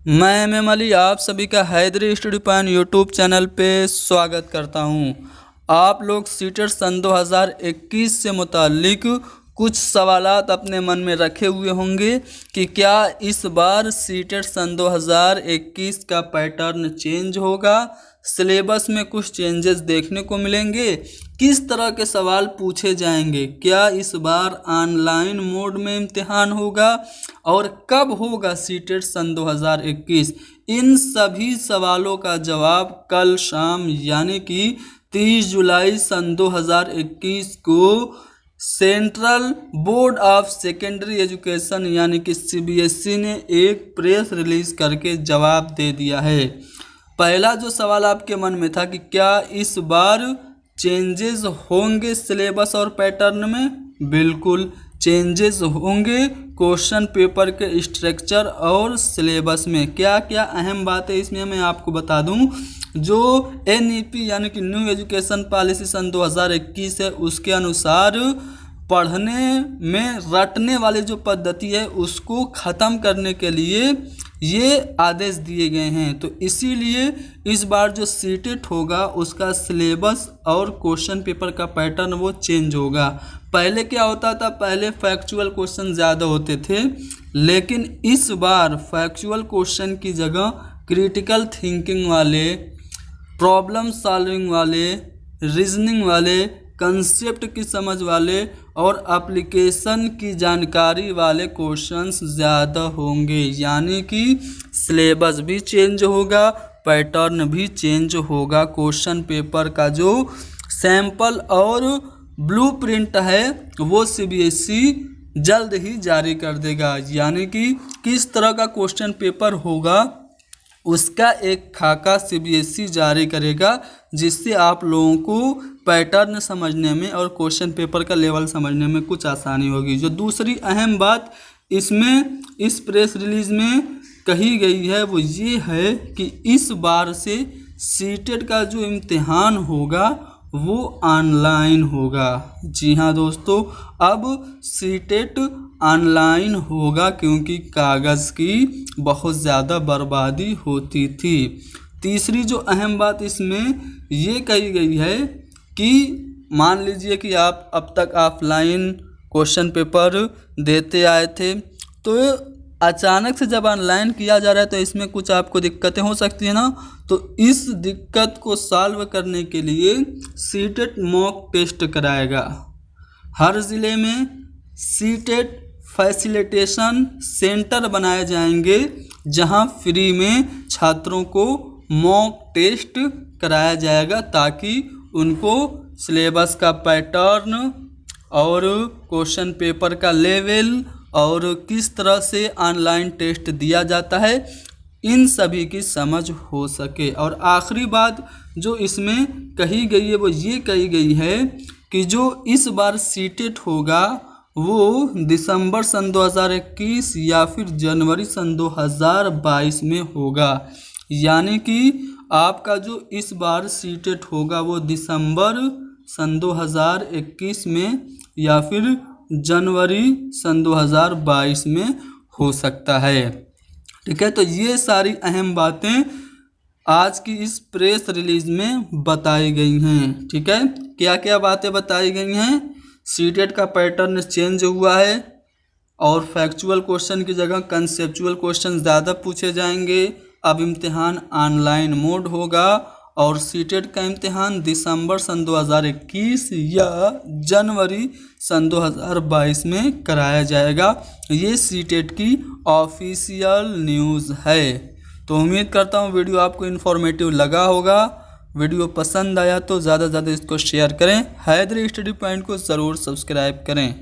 मैं एम अली आप सभी का Haidari study point YouTube channel पे स्वागत करता हूं। आप लोग सीटेट सन 2021 से मुतालिक कुछ सवालात अपने मन में रखे हुए होंगे कि क्या इस बार सीटेट सन 2021 का पैटर्न चेंज होगा, सिलेबस में कुछ चेंजेस देखने को मिलेंगे, किस तरह के सवाल पूछे जाएंगे, क्या इस बार ऑनलाइन मोड में इम्तिहान होगा और कब होगा सीटेट सन 2021। इन सभी सवालों का जवाब कल शाम यानी कि 30 जुलाई सन 2021 को central board of secondary education यानी कि CBSE ने एक प्रेस रिलीज करके जवाब दे दिया है। पहला जो सवाल आपके मन में था कि क्या इस बार चेंजेस होंगे सिलेबस और पैटर्न में, बिल्कुल चेंजेस होंगे। क्वेश्चन पेपर के स्ट्रक्चर और सिलेबस में क्या क्या अहम बातें इसमें मैं आपको बता दूं। जो NEP यानी कि न्यू एजुकेशन पॉलिसी सन 2021 है उसके अनुसार पढ़ने में रटने वाली जो पद्धति है उसको ख़त्म करने के लिए ये आदेश दिए गए हैं। तो इसीलिए इस बार जो सीटेट होगा उसका सिलेबस और क्वेश्चन पेपर का पैटर्न वो चेंज होगा। पहले क्या होता था, पहले फैक्चुअल क्वेश्चन ज़्यादा होते थे, लेकिन इस बार फैक्चुअल क्वेश्चन की जगह क्रिटिकल थिंकिंग वाले, प्रॉब्लम सॉल्विंग वाले, रीजनिंग वाले, कंसेप्ट की समझ वाले और एप्लीकेशन की जानकारी वाले क्वेश्चंस ज़्यादा होंगे। यानी कि सिलेबस भी चेंज होगा, पैटर्न भी चेंज होगा। क्वेश्चन पेपर का जो सैंपल और ब्लूप्रिंट है वो CBSE जल्द ही जारी कर देगा। यानी कि किस तरह का क्वेश्चन पेपर होगा उसका एक खाका CBSE जारी करेगा, जिससे आप लोगों को पैटर्न समझने में और क्वेश्चन पेपर का लेवल समझने में कुछ आसानी होगी। जो दूसरी अहम बात इसमें इस प्रेस रिलीज में कही गई है वो ये है कि इस बार से सीटेट का जो इम्तिहान होगा वो ऑनलाइन होगा। जी हाँ दोस्तों, अब सीटेट ऑनलाइन होगा क्योंकि कागज़ की बहुत ज़्यादा बर्बादी होती थी। तीसरी जो अहम बात इसमें ये कही गई है कि मान लीजिए कि आप अब तक ऑफलाइन क्वेश्चन पेपर देते आए थे, तो अचानक से जब ऑनलाइन किया जा रहा है तो इसमें कुछ आपको दिक्कतें हो सकती है ना। तो इस दिक्कत को सॉल्व करने के लिए सीटेट मॉक टेस्ट कराएगा। हर ज़िले में सीटेट फैसिलिटेशन सेंटर बनाए जाएंगे जहां फ्री में छात्रों को मॉक टेस्ट कराया जाएगा, ताकि उनको सिलेबस का पैटर्न और क्वेश्चन पेपर का लेवल और किस तरह से ऑनलाइन टेस्ट दिया जाता है इन सभी की समझ हो सके। और आखिरी बात जो इसमें कही गई है वो ये कही गई है कि जो इस बार सीटेट होगा वो दिसंबर सन 2021 या फिर जनवरी सन 2022 में होगा। यानी कि आपका जो इस बार सीटेट होगा वो दिसंबर सन 2021 में या फिर जनवरी सन 2022 में हो सकता है। ठीक है, तो ये सारी अहम बातें आज की इस प्रेस रिलीज में बताई गई हैं। ठीक है, क्या क्या बातें बताई गई हैं। सीटेट का पैटर्न चेंज हुआ है और फैक्चुअल क्वेश्चन की जगह कंसेप्चुअल क्वेश्चन ज़्यादा पूछे जाएंगे। अब इम्तिहान ऑनलाइन मोड होगा और सीटेट का इम्तिहान दिसंबर सन 2021 या जनवरी सन 2022 में कराया जाएगा। ये सीटेट की ऑफिशियल न्यूज़ है। तो उम्मीद करता हूँ वीडियो आपको इन्फॉर्मेटिव लगा होगा। वीडियो पसंद आया तो ज़्यादा से ज़्यादा इसको शेयर करें। हैदरी स्टडी पॉइंट को ज़रूर सब्सक्राइब करें।